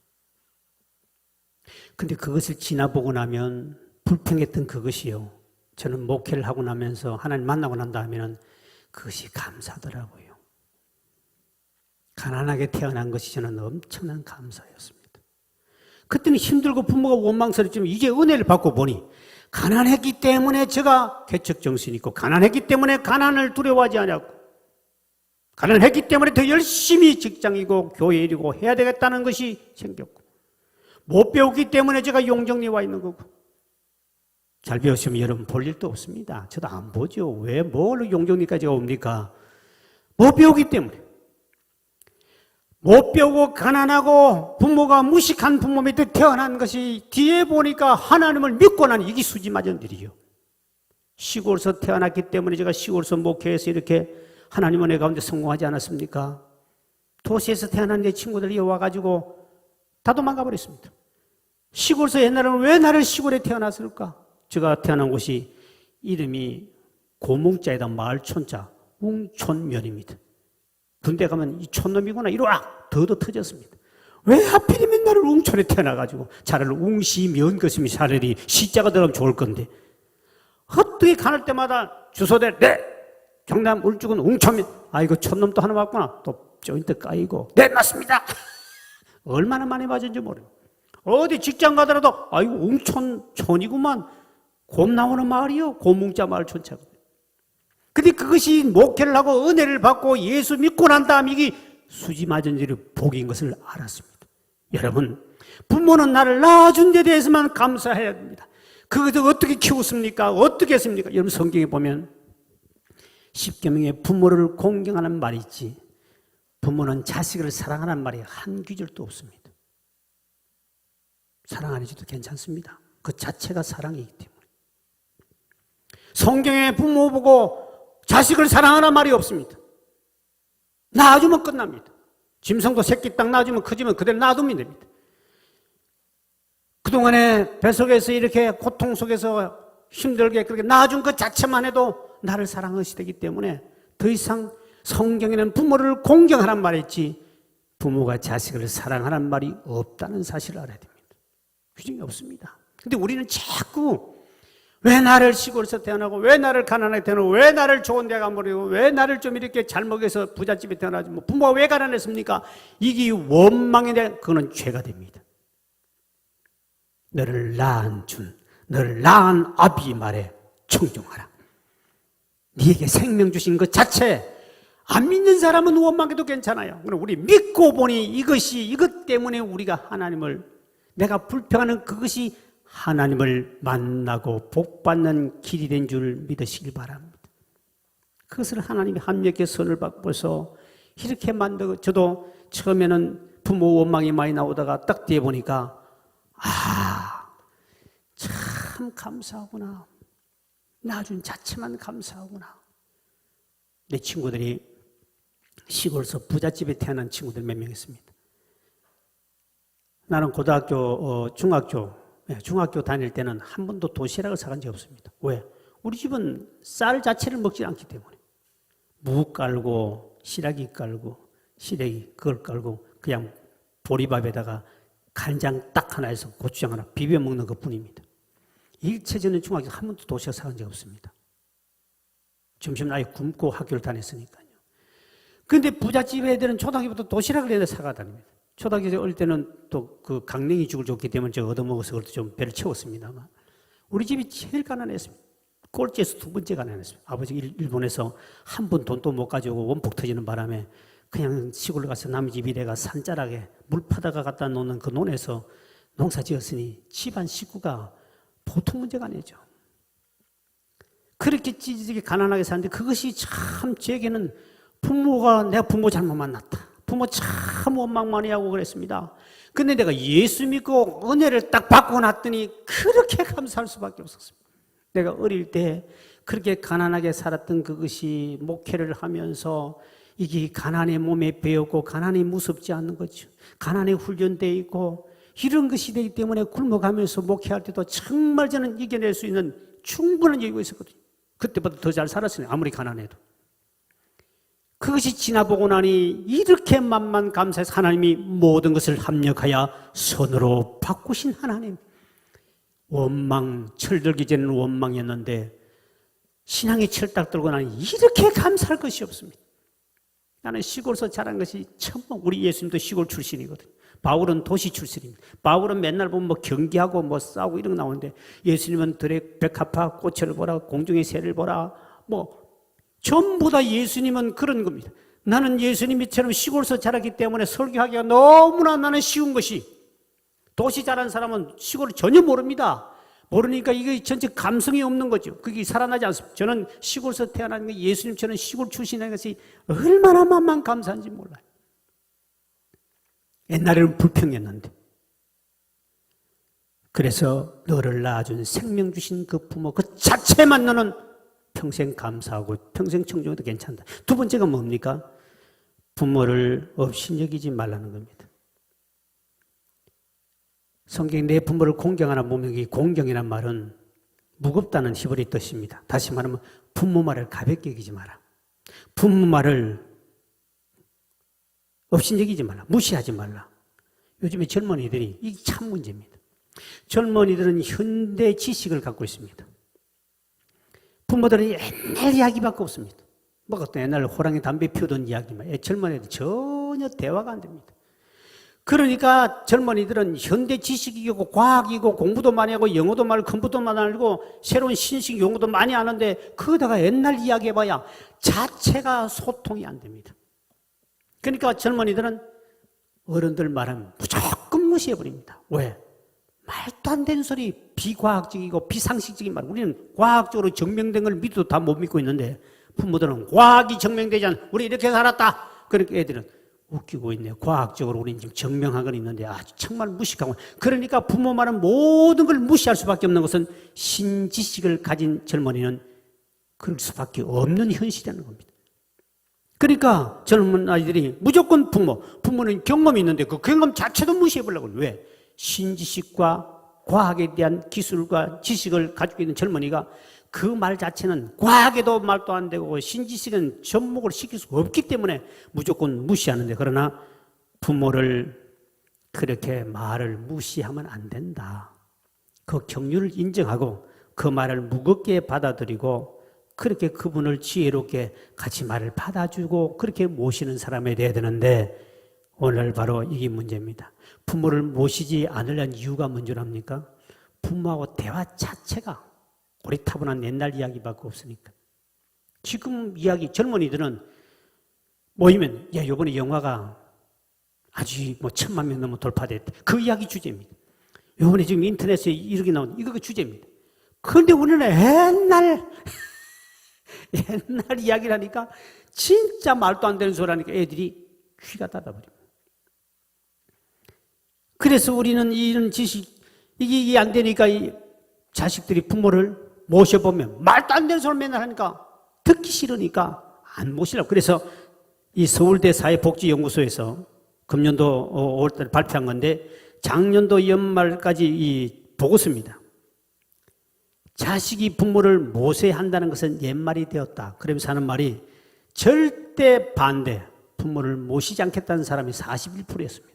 근데 그것을 지나보고 나면 불평했던 그것이요. 저는 목회를 하고 나면서 하나님 만나고 난 다음에는 그것이 감사하더라고요. 가난하게 태어난 것이 저는 엄청난 감사였습니다. 그때는 힘들고 부모가 원망스럽지만 이제 은혜를 받고 보니 가난했기 때문에 제가 개척정신이 있고 가난했기 때문에 가난을 두려워하지 않았고 가난했기 때문에 더 열심히 직장이고 교회 일이고 해야 되겠다는 것이 생겼고 못 배웠기 때문에 제가 용정리에 와 있는 거고 잘 배우시면 여러분 볼 일도 없습니다. 저도 안 보죠. 왜 뭘로 용정리까지 옵니까? 못 배우기 때문에 못 배우고 가난하고 부모가 무식한 부모 밑에 태어난 것이 뒤에 보니까 하나님을 믿고 난 이게 수지 맞은 일이요. 시골에서 태어났기 때문에 제가 시골에서 목회해서 이렇게 하나님 은혜 가운데 성공하지 않았습니까? 도시에서 태어난 내 친구들이 와가지고 다 도망가 버렸습니다. 시골에서 옛날에는 왜 나를 시골에 태어났을까? 제가 태어난 곳이 이름이 고뭉자에다 마을촌자 웅촌면입니다. 군대 가면 이 촌놈이구나 이러악 더더 터졌습니다. 왜 하필이면 나를 웅촌에 태어나가지고 차라리 웅시면 것이면 차라리 시자가 들어가면 좋을 건데 어떻게 가는 때마다 주소대 네 경남 울주군 웅촌면 아이고 촌놈 또 하나 왔구나 또 조인트 까이고 네 맞습니다. 얼마나 많이 맞은지 모르고 어디 직장 가더라도 아이고 웅촌촌이구만 곰 나오는 마을이요 고뭉자 마을 촌차거든요. 근데 그것이 목회를 하고 은혜를 받고 예수 믿고 난 다음 이게 수지 맞은 일이 복인 것을 알았습니다. 여러분, 부모는 나를 낳아준 데 대해서만 감사해야 됩니다. 그것을 어떻게 키웠습니까? 어떻게 했습니까? 여러분 성경에 보면 십계명에 부모를 공경하는 말이 있지 부모는 자식을 사랑하는 말이 한 귀절도 없습니다. 사랑 안 해줘도 괜찮습니다. 그 자체가 사랑이기 때문에. 성경에 부모 보고 자식을 사랑하는 말이 없습니다. 낳아주면 끝납니다. 짐승도 새끼 딱 낳아주면 커지면 그대로 놔두면 됩니다. 그동안에 뱃속에서 이렇게 고통 속에서 힘들게 그렇게 낳아준 것 자체만 해도 나를 사랑하시기 때문에 더 이상 성경에는 부모를 공경하란 말이 있지 부모가 자식을 사랑하는 말이 없다는 사실을 알아야 됩니다. 규정이 없습니다. 근데 우리는 자꾸 왜 나를 시골에서 태어나고 왜 나를 가난하게 태어나고 왜 나를 좋은 데가 안 보내고 왜 나를 좀 이렇게 잘 먹여서 부잣집에 태어나지 뭐 부모가 왜 가난했습니까? 이게 원망인데 그거는 죄가 됩니다. 너를 낳은 준 너를 낳은 아비 말에 청종하라. 네게 생명 주신 것 자체 안 믿는 사람은 원망해도 괜찮아요. 그럼 우리 믿고 보니 이것 때문에 우리가 하나님을 내가 불평하는 그것이 하나님을 만나고 복받는 길이 된 줄 믿으시길 바랍니다. 그것을 하나님이 합력의 선을 바꿔서 이렇게 만들고 저도 처음에는 부모 원망이 많이 나오다가 딱 뒤에 보니까 참 감사하구나. 낳아준 자체만 감사하구나. 내 친구들이 시골에서 부잣집에 태어난 친구들 몇 명 있습니다. 나는 고등학교, 중학교 다닐 때는 한 번도 도시락을 사간 적이 없습니다. 왜? 우리 집은 쌀 자체를 먹지 않기 때문에 무 깔고 시래기 깔고 시래기 그걸 깔고 그냥 보리밥에다가 간장 딱 하나 해서 고추장 하나 비벼 먹는 것뿐입니다. 일체적인 중학교 한 번도 도시락 사간 적이 없습니다. 점심은 아예 굶고 학교를 다녔으니까요. 근데 부잣집 애들은 초등학교부터 도시락을 내다 사가다닙니다. 초등학교 어릴 때는 또 그 강냉이 죽을 줬기 때문에 제가 얻어먹어서 그것도 좀 배를 채웠습니다만 우리 집이 제일 가난했습니다. 꼴찌에서 두 번째 가난했습니다. 아버지가 일본에서 한 번 돈도 못 가져오고 원폭 터지는 바람에 그냥 시골에 가서 남의 집 일해가 산자락에 물 파다가 갖다 놓는 그 논에서 농사 지었으니 집안 식구가 보통 문제가 아니죠. 그렇게 찌질하게 가난하게 사는데 그것이 참 제게는 내가 부모 잘못 만났다. 부모 참 원망 많이 하고 그랬습니다. 근데 내가 예수 믿고 은혜를 딱 받고 났더니 그렇게 감사할 수밖에 없었습니다. 내가 어릴 때 그렇게 가난하게 살았던 그것이 목회를 하면서 이게 가난의 몸에 배웠고 가난이 무섭지 않는 거죠. 가난에 훈련되어 있고 이런 것이 되기 때문에 굶어가면서 목회할 때도 정말 저는 이겨낼 수 있는 충분한 여유가 있었거든요. 그때보다 더 잘 살았어요. 아무리 가난해도. 그것이 지나보고 나니 이렇게 만만 감사해서 하나님이 모든 것을 합력하여 선으로 바꾸신 하나님. 철들기 전에는 원망이었는데 신앙의 철 딱 들고 나니 이렇게 감사할 것이 없습니다. 나는 시골에서 자란 것이 처음, 우리 예수님도 시골 출신이거든요. 바울은 도시 출신입니다. 바울은 맨날 보면 뭐 경기하고 뭐 싸우고 이런 거 나오는데 예수님은 들의 백합화 꽃을 보라, 공중의 새를 보라, 뭐 전부 다 예수님은 그런 겁니다. 나는 예수님처럼 시골에서 자랐기 때문에 설교하기가 너무나 나는 쉬운 것이, 도시 자란 사람은 시골을 전혀 모릅니다. 모르니까 이게 전체 감성이 없는 거죠. 그게 살아나지 않습니다. 저는 시골에서 태어난 게 예수님처럼 시골 출신이라는 것이 얼마나 만만 감사한지 몰라요. 옛날에는 불평했는데. 그래서 너를 낳아준 생명 주신 그 부모 그 자체만 너는 평생 감사하고 평생 청정해도 괜찮다. 두 번째가 뭡니까? 부모를 업신여기지 말라는 겁니다. 성경에 내 부모를 공경하나 보면 이 공경이란 말은 무겁다는 히브리 뜻입니다. 다시 말하면 부모 말을 가볍게 여기지 마라. 부모 말을 업신여기지 말라. 무시하지 말라. 요즘에 젊은이들이 이게 참 문제입니다. 젊은이들은 현대 지식을 갖고 있습니다. 부모들은 옛날 이야기밖에 없습니다. 뭐가 또 옛날 호랑이 담배 피우던 이야기만. 젊은이들 전혀 대화가 안 됩니다. 그러니까 젊은이들은 현대 지식이고 과학이고 공부도 많이 하고 영어도 많이 컴퓨터도 많이 알고 새로운 신식 용어도 많이 아는데 그거다가 옛날 이야기 해봐야 자체가 소통이 안 됩니다. 그러니까 젊은이들은 어른들 말은 무조건 무시해버립니다. 왜? 말도 안 되는 소리, 비과학적이고 비상식적인 말. 우리는 과학적으로 증명된 걸 믿어도 다 못 믿고 있는데 부모들은 과학이 증명되지 않아. 우리 이렇게 살았다. 그러니까 애들은 웃기고 있네요. 과학적으로 우리는 지금 증명한 건 있는데 아주 정말 무식하고. 그러니까 부모 말은 모든 걸 무시할 수밖에 없는 것은 신지식을 가진 젊은이는 그럴 수밖에 없는 현실이라는 겁니다. 그러니까 젊은 아이들이 무조건 부모는 경험이 있는데 그 경험 자체도 무시해보려고 해요. 왜? 신지식과 과학에 대한 기술과 지식을 가지고 있는 젊은이가 그 말 자체는 과학에도 말도 안 되고 신지식은 접목을 시킬 수 없기 때문에 무조건 무시하는데, 그러나 부모를 그렇게 말을 무시하면 안 된다. 그 경륜을 인정하고 그 말을 무겁게 받아들이고 그렇게 그분을 지혜롭게 같이 말을 받아주고 그렇게 모시는 사람이 돼야 되는데, 오늘 바로 이게 문제입니다. 부모를 모시지 않으려는 이유가 뭔지 압니까? 부모하고 대화 자체가 고리타분한 옛날 이야기밖에 없으니까. 지금 이야기, 젊은이들은 모이면, 야, 요번에 영화가 아주 1000만 명 넘어 돌파됐대. 그 이야기 주제입니다. 요번에 지금 인터넷에 이렇게 나온, 이거 그 주제입니다. 그런데 우리는 옛날 이야기를 하니까 진짜 말도 안 되는 소리 하니까 애들이 귀가 닫아버립니다. 그래서 우리는 이런 지식, 이게 안 되니까 이 자식들이 부모를 모셔보면 말도 안 되는 소리 맨날 하니까 듣기 싫으니까 안 모시려고. 그래서 이 서울대 사회복지연구소에서 금년도 5월달에 발표한 건데 작년도 연말까지 이 보고서입니다. 자식이 부모를 모셔한다는 것은 옛말이 되었다. 그러면서 하는 말이 절대 반대, 부모를 모시지 않겠다는 사람이 41%였습니다.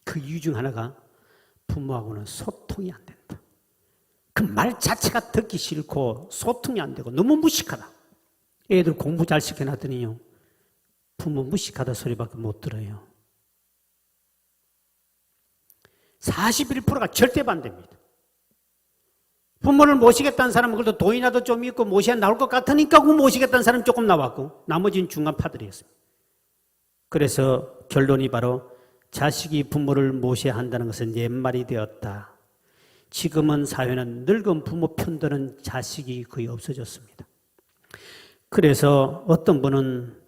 그 이유 중 하나가 부모하고는 소통이 안 된다. 그 말 자체가 듣기 싫고 소통이 안 되고 너무 무식하다. 애들 공부 잘 시켜놨더니요, 부모 무식하다 소리밖에 못 들어요. 41%가 절대 반대입니다. 부모를 모시겠다는 사람은 그래도 돈이라도 좀 있고 모셔야 나올 것 같으니까 그 모시겠다는 사람이 조금 나왔고 나머지는 중간파들이었습니다. 그래서 결론이 바로 자식이 부모를 모셔야 한다는 것은 옛말이 되었다. 지금은 사회는 늙은 부모 편드는 자식이 거의 없어졌습니다. 그래서 어떤 분은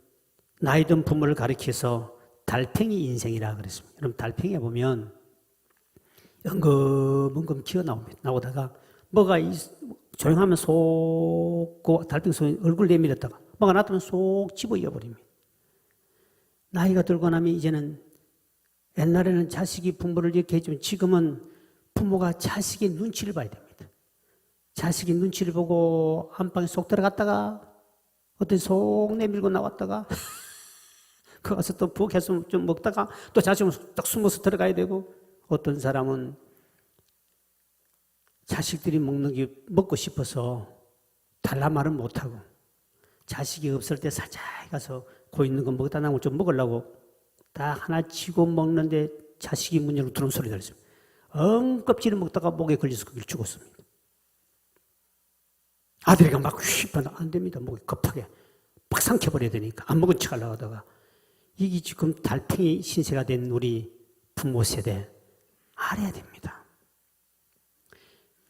나이 든 부모를 가리켜서 달팽이 인생이라 그랬습니다. 여러분 달팽이에 보면 엉금엉금 기어 나오다가 뭐가 조용하면 속 달팽이 속에 얼굴 내밀었다가 뭐가 나타나면 속 집어 이어버립니다. 나이가 들고 나면 이제는 옛날에는 자식이 부모를 이렇게 해주면 지금은 부모가 자식의 눈치를 봐야 됩니다. 자식이 눈치를 보고 안방에 쏙 들어갔다가 어떤 속 내밀고 나왔다가 그 가서 또 부엌에서 좀 먹다가 또 자식은 딱 숨어서 들어가야 되고 어떤 사람은 자식들이 먹는 게 먹고 싶어서 달라 말은 못하고 자식이 없을 때 살짝 가서 고 있는 거 먹다 남으면 좀 먹으려고 딱 하나 치고 먹는데 자식이 문 열고 들어오는 소리가 들었습니다. 껍질을 먹다가 목에 걸려서 거기를 죽었습니다. 아들이가 막 휘파나 안 됩니다. 목이 급하게 막 삼켜버려야 되니까 안 먹은 척 하려고 하다가 이게 지금 달팽이 신세가 된 우리 부모 세대 알아야 됩니다.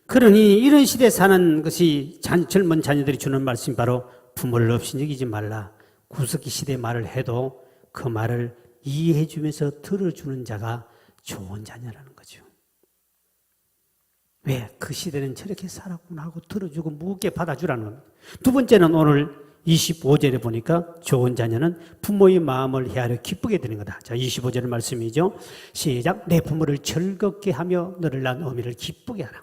그러니 이런 시대에 사는 것이 젊은 자녀들이 주는 말씀이 바로 부모를 없인 여기지 말라. 구석기 시대의 말을 해도 그 말을 이해해 주면서 들어주는 자가 좋은 자녀라는 거죠. 왜? 그 시대는 저렇게 살았구나 하고 들어주고 무겁게 받아주라는 겁니다. 두 번째는 오늘 25절에 보니까 좋은 자녀는 부모의 마음을 헤아려 기쁘게 되는 거다. 자, 25절 말씀이죠. 시작. 내 부모를 즐겁게 하며 너를 낳은 어미를 기쁘게 하라.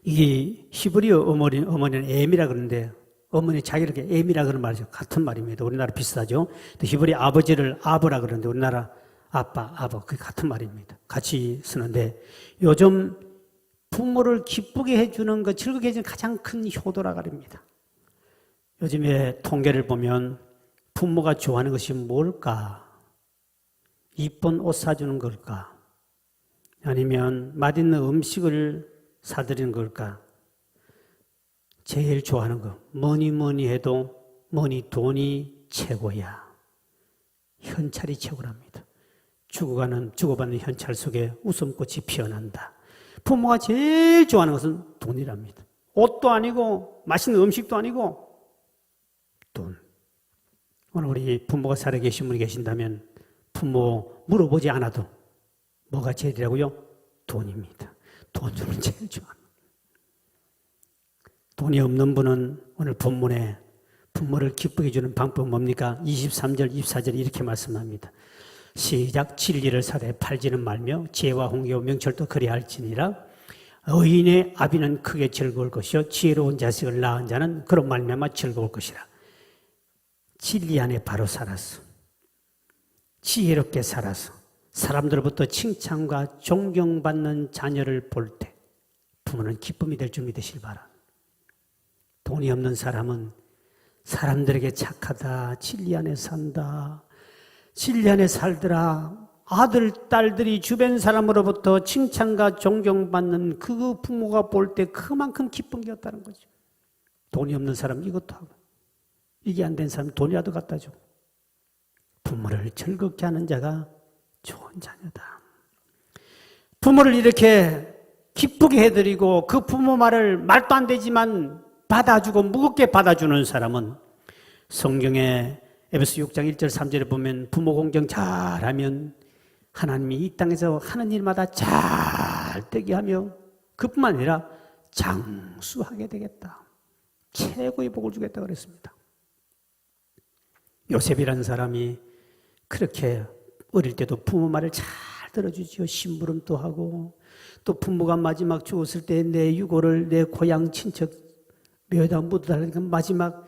이게 히브리어 어머니는 엠이라 그러는데 어머니 자기를 엠이라 그러는 말이죠. 같은 말입니다. 우리나라 비슷하죠. 히브리 아버지를 아버라 그러는데 우리나라 아빠, 아버 그게 같은 말입니다. 같이 쓰는데 요즘 부모를 기쁘게 해주는 것, 즐겁게 해주는 가장 큰 효도라 그럽니다. 요즘에 통계를 보면 부모가 좋아하는 것이 뭘까? 이쁜 옷 사주는 걸까? 아니면 맛있는 음식을 사드리는 걸까? 제일 좋아하는 거 뭐니 해도 돈이 최고야. 현찰이 최고랍니다. 주고받는 현찰 속에 웃음꽃이 피어난다. 부모가 제일 좋아하는 것은 돈이랍니다. 옷도 아니고 맛있는 음식도 아니고 돈. 오늘 우리 부모가 살아계신 분이 계신다면 부모 물어보지 않아도 뭐가 제일이라고요? 돈입니다. 돈 주면 제일 좋아합니다. 돈이 없는 분은 오늘 본문에 부모를 기쁘게 해주는 방법은 뭡니까? 23절, 24절 이렇게 말씀합니다. 시작. 진리를 사되 팔지는 말며 지혜와 홍기와 명철도 그리할지니라. 의인의 아비는 크게 즐거울 것이요 지혜로운 자식을 낳은 자는 그런 말미암아 즐거울 것이라. 진리 안에 바로 살아서 지혜롭게 살아서 사람들로부터 칭찬과 존경받는 자녀를 볼 때 부모는 기쁨이 될 줄 믿으시길 바랍니다. 돈이 없는 사람은 사람들에게 착하다, 진리 안에 산다, 진리 안에 살더라, 아들, 딸들이 주변 사람으로부터 칭찬과 존경받는 그 부모가 볼 때 그만큼 기쁜 게 없다는 거죠. 돈이 없는 사람은 이것도 하고 이게 안 된 사람은 돈이라도 갖다 주고 부모를 즐겁게 하는 자가 좋은 자녀다. 부모를 이렇게 기쁘게 해드리고 그 부모 말을 말도 안 되지만 받아주고 무겁게 받아주는 사람은 성경에 에베소 6장 1절 3절에 보면 부모 공경 잘하면 하나님이 이 땅에서 하는 일마다 잘 되게 하며 그뿐만 아니라 장수하게 되겠다. 최고의 복을 주겠다 그랬습니다. 요셉이라는 사람이 그렇게 어릴 때도 부모 말을 잘 들어주지요. 심부름도 하고 또 부모가 마지막 죽었을 때 내 유고를 내 고향 친척 묘에다 묻어달라니까 마지막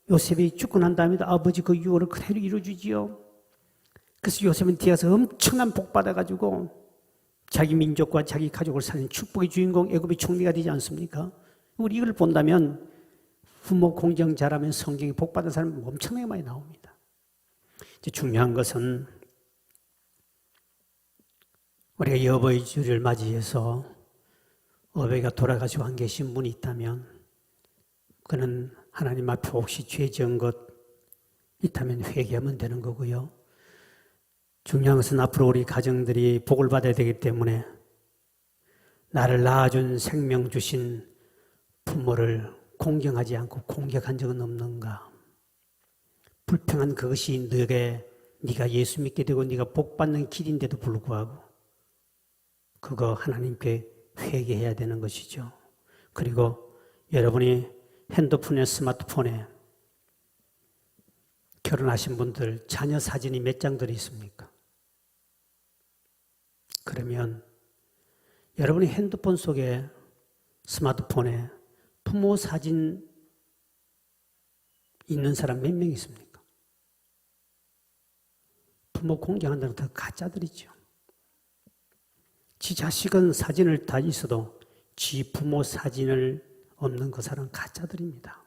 요셉이 죽고 난 다음에도 아버지 그 유고를 그대로 이루어주지요. 그래서 요셉은 뒤에서 엄청난 복 받아가지고 자기 민족과 자기 가족을 살린 축복의 주인공 애굽의 총리가 되지 않습니까? 우리 이걸 본다면 부모 공경 잘하면 성경에 복 받은 사람 엄청나게 많이 나옵니다. 이제 중요한 것은 우리가 여보의 주를 맞이해서 어버이가 돌아가시고 안 계신 분이 있다면 그는 하나님 앞에 혹시 죄 지은 것 있다면 회개하면 되는 거고요. 중요한 것은 앞으로 우리 가정들이 복을 받아야 되기 때문에 나를 낳아준 생명 주신 부모를 공경하지 않고 공격한 적은 없는가? 불평한 그것이 네가 예수 믿게 되고 네가 복 받는 길인데도 불구하고 그거 하나님께 회개해야 되는 것이죠. 그리고 여러분이 핸드폰에 스마트폰에 결혼하신 분들 자녀 사진이 몇 장들이 있습니까? 그러면 여러분이 핸드폰 속에 스마트폰에 부모 사진 있는 사람 몇 명 있습니까? 부모 공경한다는 다 가짜들이죠. 지 자식은 사진을 다 있어도 지 부모 사진을 없는 그 사람은 가짜들입니다.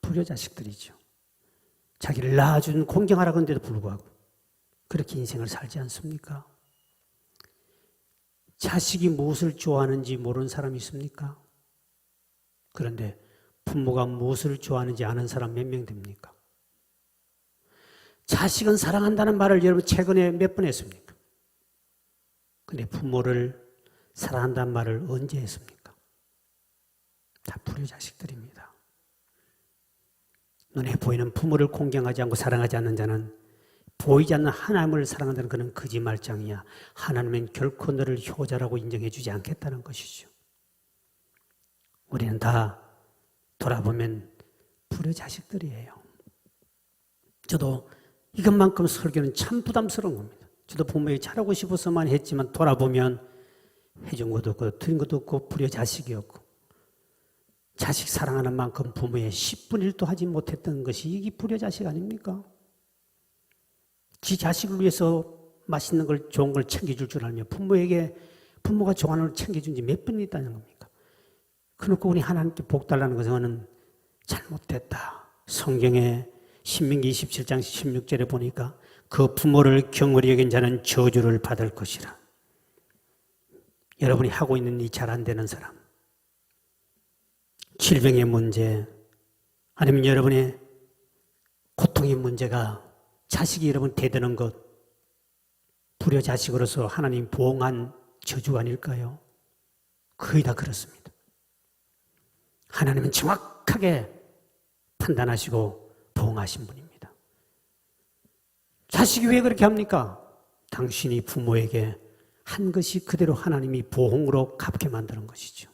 불효자식들이죠. 자기를 낳아준 공경하라고 하는데도 불구하고 그렇게 인생을 살지 않습니까? 자식이 무엇을 좋아하는지 모르는 사람이 있습니까? 그런데 부모가 무엇을 좋아하는지 아는 사람 몇 명 됩니까? 자식은 사랑한다는 말을 여러분 최근에 몇 번 했습니까? 근데 부모를 사랑한다는 말을 언제 했습니까? 다 불효자식들입니다. 눈에 보이는 부모를 공경하지 않고 사랑하지 않는 자는 보이지 않는 하나님을 사랑한다는 그는 거짓말장이야. 하나님은 결코 너를 효자라고 인정해 주지 않겠다는 것이죠. 우리는 다 돌아보면 불효자식들이에요. 저도 이것만큼 설교는 참 부담스러운 겁니다. 저도 부모에게 잘하고 싶어서만 했지만 돌아보면 해준 것도 없고 드린 것도 없고 불효자식이었고 자식 사랑하는 만큼 부모의 10분의 1도 하지 못했던 것이 이게 불효자식 아닙니까? 지 자식을 위해서 맛있는 걸 좋은 걸 챙겨줄 줄 알며 부모가 좋아하는 걸 챙겨준 지 몇 번 있다는 겁니까? 그놓고 우리 하나님께 복 달라는 것은 잘못됐다. 성경에 신명기 27장 16절에 보니까 그 부모를 경홀히 여긴 자는 저주를 받을 것이라. 여러분이 하고 있는 이 잘 안 되는 사람, 질병의 문제, 아니면 여러분의 고통의 문제가 자식이 여러분 대드는 것, 불효자식으로서 하나님 보응한 저주가 아닐까요? 거의 다 그렇습니다. 하나님은 정확하게 판단하시고 보응하신 분입니다. 자식이 왜 그렇게 합니까? 당신이 부모에게 한 것이 그대로 하나님이 보응으로 갚게 만드는 것이죠.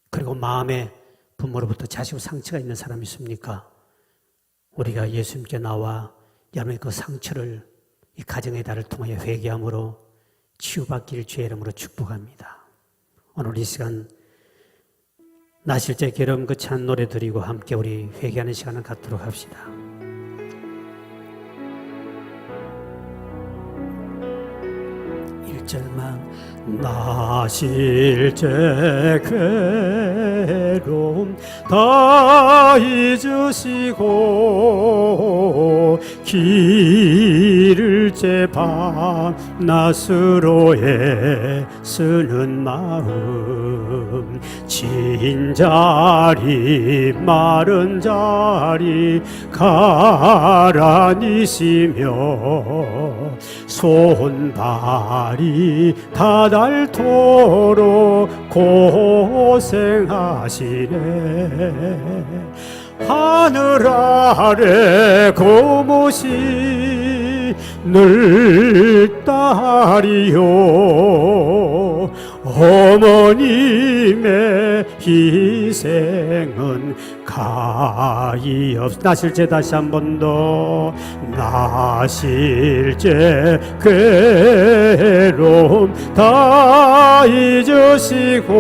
그리고 마음에 부모로부터 자식으로 상처가 있는 사람이 있습니까? 우리가 예수님께 나와 여러분의 그 상처를 이 가정의 달을 통하여 회개함으로 치유받기를 주의 이름으로 축복합니다. 오늘 이 시간 나실제 괴로움 거치한 노래 드리고 함께 우리 회개하는 시간을 갖도록 합시다. 나실제 괴로움 다 잊으시고 길을 밤낮으로 애쓰는 마음 진 자리 마른 자리 가라니시며 손발이 다 닳도록 고생하시네. 하늘 아래 고무신 늘 딸이요 어머님의 희생은 가히 없. 나실제 다시 한 번 더. 나실제 괴로움 다 잊으시고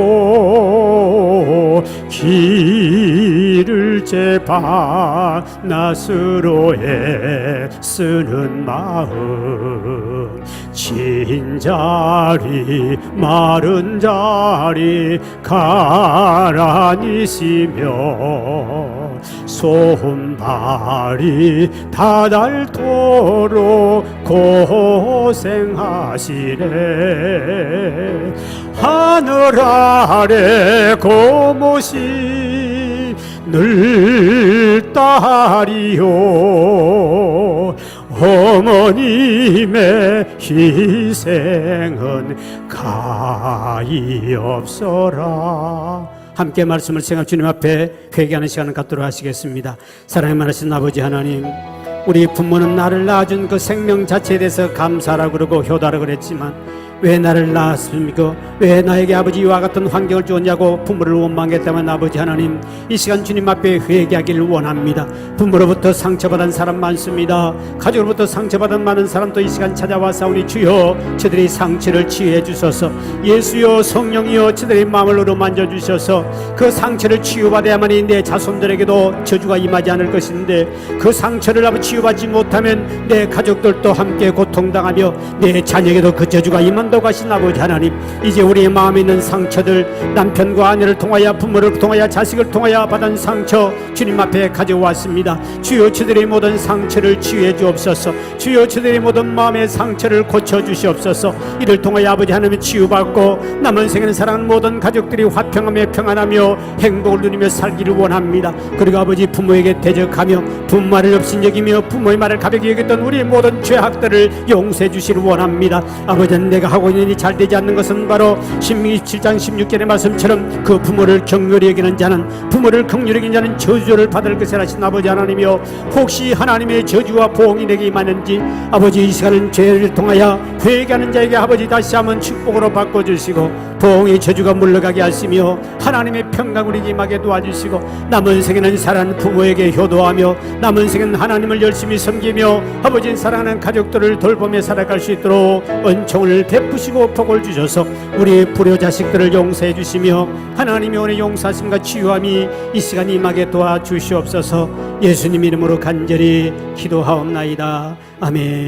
길을 제 반나스로에 쓰는 마음 진 자리 마른 자리 가라니 있으며 손발이 다닳도록 고생하시네. 하늘 아래 고모시 늘 딸이요 어머님의 희생은 가히 없어라. 함께 말씀을 생각 주님 앞에 회개하는 시간을 갖도록 하시겠습니다. 사랑의 많으신 아버지 하나님, 우리 부모는 나를 낳아준 그 생명 자체에 대해서 감사라 그러고 효다라 그랬지만 왜 나를 낳았습니까? 왜 나에게 아버지 이와 같은 환경을 주었냐고 부모를 원망했다면 아버지 하나님, 이 시간 주님 앞에 회개하기를 원합니다. 부모로부터 상처받은 사람 많습니다. 가족으로부터 상처받은 많은 사람도 이 시간 찾아와사오니 주여 저들의 상처를 치유해 주소서. 예수여 성령이여 저들의 마음을 어루만져 주셔서 그 상처를 치유받아야만이 내 자손들에게도 저주가 임하지 않을 것인데 그 상처를 아버지 치유받지 못하면 내 가족들도 함께 고통당하며 내 자녀에게도 그 저주가 임한다고 하신 아버지 하나님, 이제 우리의 마음에 있는 상처들, 남편과 아내를 통하여 부모를 통하여 자식을 통하여 받은 상처 주님 앞에 가져왔습니다. 주여 저들의 모든 상처를 치유해 주옵소서. 주여 저들의 모든 마음의 상처를 고쳐 주시옵소서. 이를 통하여 아버지 하나님 치유받고 남은 생에는 사랑하는 모든 가족들이 화평하며 평안하며 행복을 누리며 살기를 원합니다. 그리고 아버지 부모에게 대적하며 부모 말을 업신여기며 부모의 말을 가볍게 여겼던 우리의 모든 죄악들을 용서해 주시를 원합니다. 아버지는 내가 하고 있는 이 잘되지 않는 것은 바로 신명기 7장 16절의 말씀처럼 그 부모를 경멸히 여기는 자는 부모를 긍휼히 여기는 자는 저주를 받을 것이라 하신 아버지 하나님이여, 혹시 하나님의 저주와 보응이 내게 임하는지 아버지 이 시간은 죄를 통하여 회개하는 자에게 아버지 다시 한번 축복으로 바꿔주시고 보응의 저주가 물러가게 하시며 하나님의 평강을 임하게 도와주시고 남은 생에는 사랑하는 부모에게 효도하며 남은 생에는 하나님을 열심히 섬기며 아버지 사랑하는 가족들을 돌보며 살아갈 수 있도록 은총을 베푸시고 복을 주셔서 우리 불효 자식들을 용서해 주시며 하나님의 오늘 용서하심과 치유함이 이 시간 임하게 도와주시옵소서. 예수님 이름으로 간절히 기도하옵나이다. 아멘.